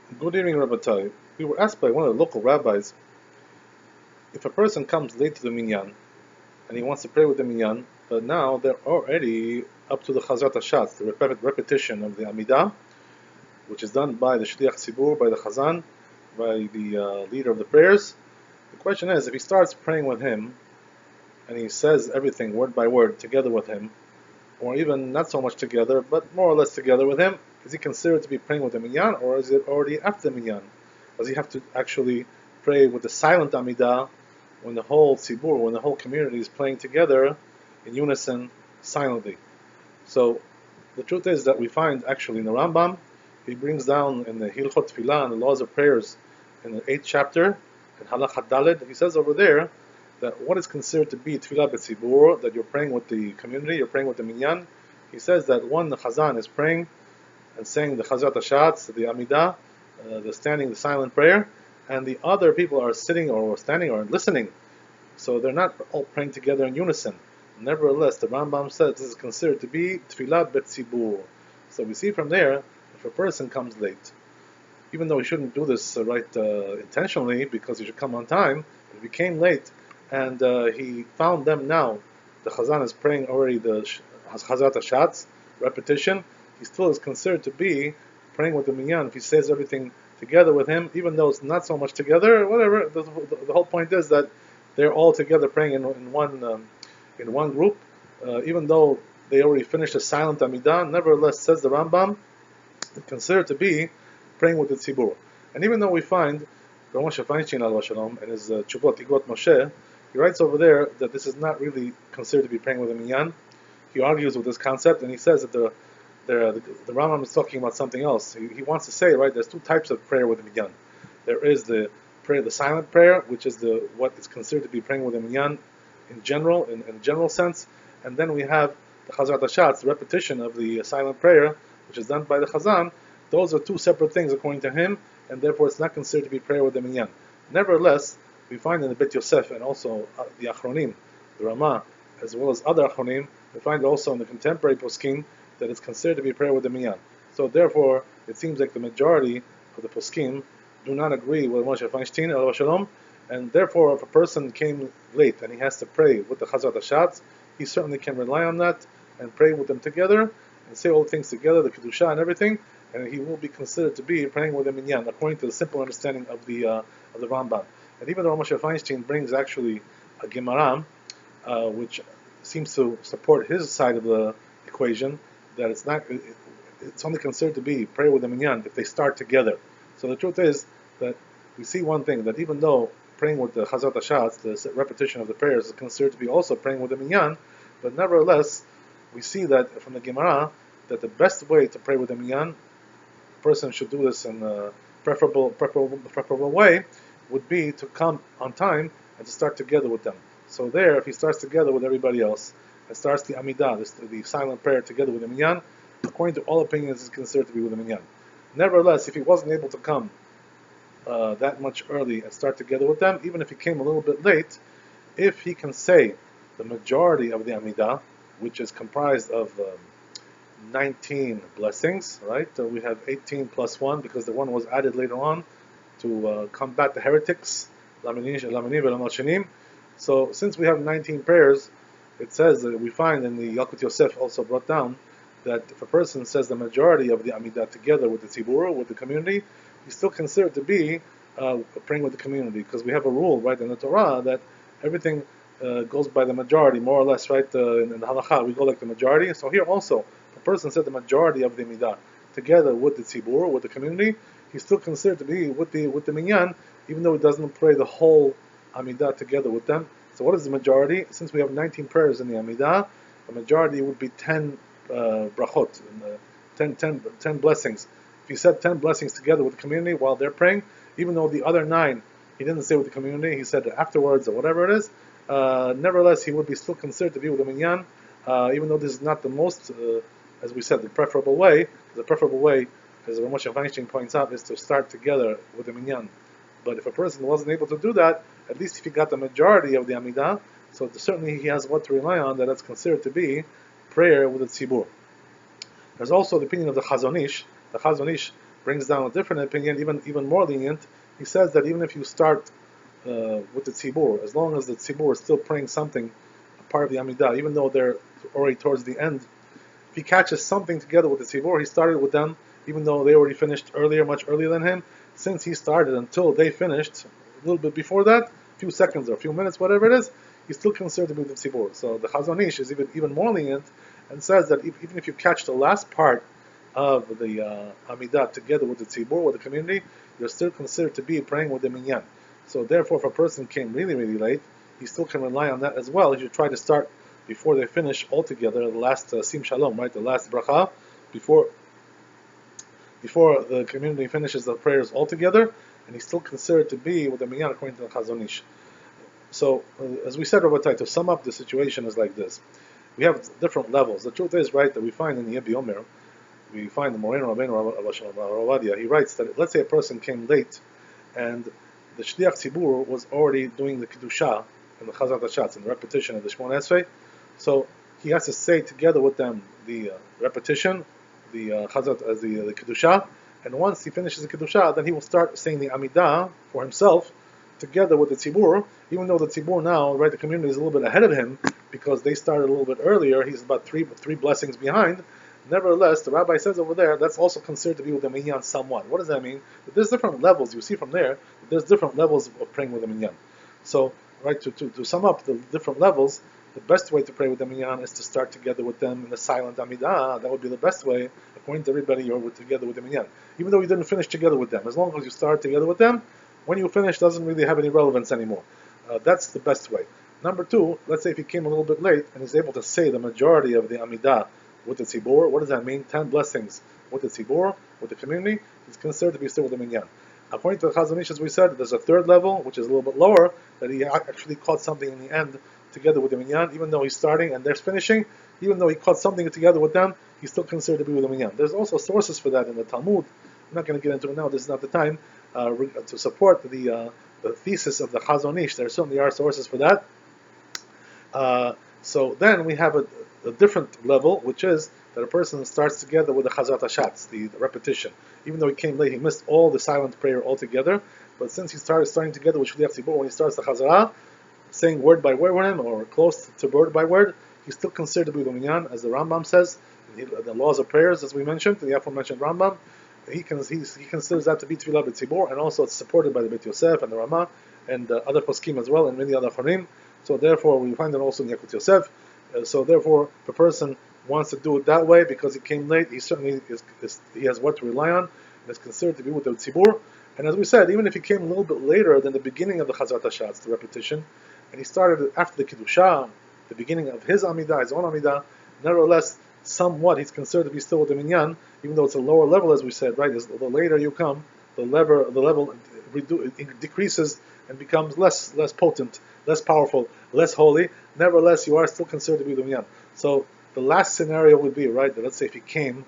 Good evening, Rabbi. We were asked by one of the local rabbis if a person comes late to the Minyan and he wants to pray with the Minyan, but now they're already up to the Chazrat Hashatz, the repetition of the Amidah, which is done by the Shliach Tzibur, by the Chazan, by the leader of the prayers. The question is, if he starts praying with him and he says everything word by word together with him, or even not so much together, but more or less together with him, is he considered to be praying with the Minyan, or is it already after the Minyan? Does he have to actually pray with the silent Amidah when the whole Tzibur, when the whole community is playing together in unison, silently? So the truth is that we find actually in the Rambam, he brings down in the Hilchot Tfilah and the laws of prayers in the 8th chapter, in Halakha Daled, he says over there that what is considered to be Tfilah B'tzibur, that you're praying with the community, you're praying with the Minyan. He says that one, the Chazan is praying and saying the Chazrat Hashatz, the Amidah, the silent prayer, and the other people are sitting or standing or listening. So they're not all praying together in unison. Nevertheless, the Rambam says this is considered to be Tfilah B'tzibur. So we see from there, if a person comes late, even though he shouldn't do this intentionally because he should come on time, if he came late and he found them now, the Chazan is praying already the Chazrat Hashatz, repetition, he still is considered to be praying with the Minyan. If he says everything together with him, even though it's not so much together, whatever, the whole point is that they're all together praying in one group, even though they already finished a silent Amidah, nevertheless, says the Rambam, it's considered to be praying with the Tzibur. And even though we find Rabbi Moshe Feinstein al Shalom in his Tshuvot Igot Moshe, he writes over there that this is not really considered to be praying with a Minyan. He argues with this concept, and he says that the Rambam is talking about something else. He wants to say, right, there's two types of prayer with a Minyan. There is the prayer, the silent prayer, which is what is considered to be praying with a Minyan in general, in a general sense, and then we have the Chazrat Hashatz, the repetition of the silent prayer, which is done by the Chazan. Those are two separate things according to him, and therefore it's not considered to be prayer with the Minyan. Nevertheless, we find in the Bet Yosef and also the Achronim, the Ramah, as well as other Achronim, we find also in the contemporary poskim that it's considered to be prayer with the Minyan. So therefore, it seems like the majority of the poskim do not agree with Moshe Feinstein al Shalom, and therefore if a person came late and he has to pray with the Chazrat Hashatz, he certainly can rely on that and pray with them together and say all things together, the Kedusha and everything, and he will be considered to be praying with the Minyan, according to the simple understanding of the Rambam. And even though Moshe Feinstein brings actually a Gemara, which seems to support his side of the equation, that it's only considered to be prayer with the Minyan if they start together. So the truth is that we see one thing, that even though praying with the Chazrat Hashatz, the repetition of the prayers, is considered to be also praying with the Minyan, but nevertheless, we see that from the Gemara, that the best way to pray with the Minyan, a person should do this in a preferable way, would be to come on time and to start together with them. So there, if he starts together with everybody else, and starts the Amidah, the silent prayer together with the Minyan, according to all opinions, is considered to be with the Minyan. Nevertheless, if he wasn't able to come that much early and start together with them, even if he came a little bit late, if he can say the majority of the Amidah, which is comprised of 19 blessings, right? We have 18 plus 1 because the one was added later on to combat the heretics. So since we have 19 prayers, it says that we find in the Yalkut Yosef also brought down that if a person says the majority of the Amidah together with the Tzibur, with the community, he's still considered to be praying with the community, because we have a rule, right, in the Torah that everything goes by the majority, more or less, right? In the Halakha, we go like the majority. So here also, if a person said the majority of the Amidah together with the Tzibur, with the community, he's still considered to be with the Minyan, even though he doesn't pray the whole Amidah together with them. So what is the majority? Since we have 19 prayers in the Amidah, the majority would be 10 brachot, 10 blessings. If he said 10 blessings together with the community while they're praying, even though the other 9 he didn't say with the community, he said afterwards or whatever it is, nevertheless he would be still considered to be with the Minyan, even though this is not the most, as we said, the preferable way. The preferable way, as Moshe Feinstein points out, is to start together with the Minyan. But if a person wasn't able to do that, at least if he got the majority of the Amidah, so certainly he has what to rely on, that's considered to be prayer with the Tzibur. There's also the opinion of the Chazon Ish. The Chazon Ish brings down a different opinion, even more lenient. He says that even if you start with the tzibur, as long as the tzibur is still praying something, a part of the Amidah, even though they're already towards the end, if he catches something together with the tzibur, he started with them, even though they already finished earlier, much earlier than him. Since he started until they finished, a little bit before that, a few seconds or a few minutes, whatever it is, he's still considered to be the tzibur. So the Chazon Ish is even more lenient and says that even if you catch the last part of the Amidah together with the tzibur, with the community, you're still considered to be praying with the Minyan. So therefore, if a person came really, really late, he still can rely on that as well. He should try to start before they finish altogether, the last Sim Shalom, right, the last bracha, before the community finishes the prayers altogether, and he's still considered to be with the Minyan according to the Chazon Ish. So, as we said, Rabbi, to sum up the situation is like this. We have different levels. The truth is, right, that we find in the Yebi Omer, we find the Moreno Rabbeinu, he writes that, let's say a person came late, and the Shliach Tzibur was already doing the Kedusha and the Chazat HaShatz and the repetition of the Shmon Esrei, so he has to say together with them the repetition, the Chazat, the Kedusha, and once he finishes the Kedusha, then he will start saying the Amidah for himself together with the Tzibur, even though the Tzibur now, right, the community is a little bit ahead of him because they started a little bit earlier. He's about three blessings behind. Nevertheless, the rabbi says over there, that's also considered to be with the Minyan somewhat. What does that mean? That there's different levels. You see from there, there's different levels of praying with the Minyan. So, right, to sum up the different levels, the best way to pray with the Minyan is to start together with them in the silent Amidah. That would be the best way, according to everybody, you're together with the Minyan. Even though you didn't finish together with them, as long as you start together with them, when you finish doesn't really have any relevance anymore. That's the best way. Number two, let's say if he came a little bit late and he's able to say the majority of the Amidah with the tzibur, what does that mean? 10 blessings with the tzibur, with the community, is considered to be still with the minyan. According to the Chazon Ish, as we said, there's a third level, which is a little bit lower, that he actually caught something in the end together with the minyan, even though he's starting and they're finishing, even though he caught something together with them, he's still considered to be with the minyan. There's also sources for that in the Talmud. I'm not going to get into it now, this is not the time, to support the thesis of the Chazon Ish. There certainly are sources for that. So then we have a different level, which is that a person starts together with the Chazat HaShatz, the repetition. Even though he came late, he missed all the silent prayer altogether. But since he starting together with Shliach Tzibur, when he starts the Chazarah, saying word by word with him, or close to word by word, he's still considered to be the Minyan, as the Rambam says, the laws of prayers, as we mentioned, the aforementioned Rambam. He considers that to be Tefillah B'Tzibur, and also it's supported by the Bet Yosef and the Ramah, and other poskim as well, and many other Chorim. So therefore, we find it also in Yakut Yosef. So therefore, if a person wants to do it that way because he came late, he certainly he has what to rely on, and is considered to be with the tzibur. And as we said, even if he came a little bit later than the beginning of the Chazat HaShatz, the repetition, and he started after the Kiddusha, the beginning of his Amidah, his own Amidah, nevertheless, somewhat he's considered to be still with the Minyan, even though it's a lower level, as we said, right? The later you come, the level decreases and becomes less potent, less powerful, less holy. Nevertheless, you are still considered to be the Minyan. So the last scenario would be, right, that let's say if he came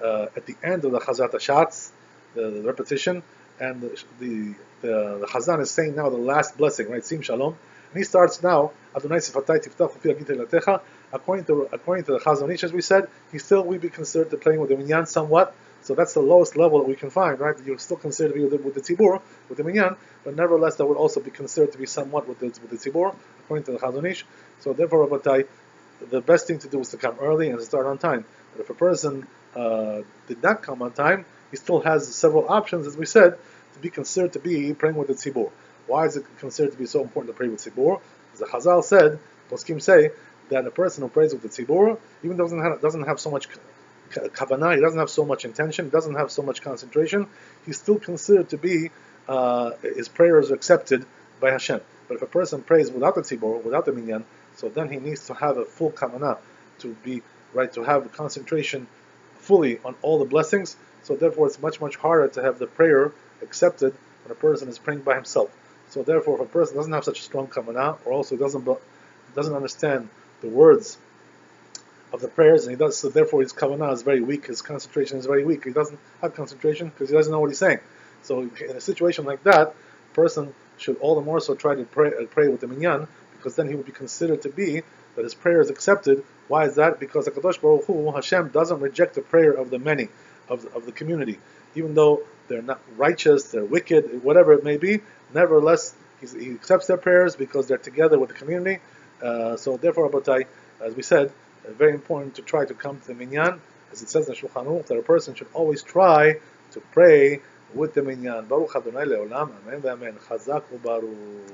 at the end of the Chazat HaShatz, the repetition, and the Chazan is saying now the last blessing, right, Sim Shalom, and he starts now, Adonai Sifatai Tiftach Ufi Agite Latecha, according to the Chazon Ish, as we said, he still will be considered to playing with the Minyan somewhat. So that's the lowest level that we can find, right? You're still considered to be with the Tzibur, with the Minyan, but nevertheless that would also be considered to be somewhat with the Tzibur, according to the Chazon Ish. So therefore, Rabbatai, the best thing to do is to come early and to start on time. But if a person did not come on time, he still has several options, as we said, to be considered to be praying with the Tzibur. Why is it considered to be so important to pray with Tzibur? As the Chazal said, poskim say, that a person who prays with the Tzibur, even though doesn't have so much kavanah, he doesn't have so much intention, he doesn't have so much concentration, he's still considered to be, his prayers are accepted by Hashem. But if a person prays without the Tzibur, without the Minyan, so then he needs to have a full kavanah to be, right, to have concentration fully on all the blessings. So therefore it's much harder to have the prayer accepted when a person is praying by himself. So therefore, if a person doesn't have such a strong kavanah, or also doesn't understand the words of the prayers, and so therefore his kavanah is very weak, his concentration is very weak. He doesn't have concentration because he doesn't know what he's saying. So in a situation like that, a person should all the more so try to pray with the minyan, because then he would be considered to be that his prayer is accepted. Why is that? Because HaKadosh Baruch Hu, Hashem, doesn't reject the prayer of the many. of the community. Even though they're not righteous, they're wicked, whatever it may be, nevertheless, he accepts their prayers because they're together with the community. So therefore, Rabotai, as we said, very important to try to come to the Minyan, as it says in Shulchan Aruch, that a person should always try to pray with the Minyan. Baruch Adonai Leolam, Amen, Amen. Chazak u'Baruch.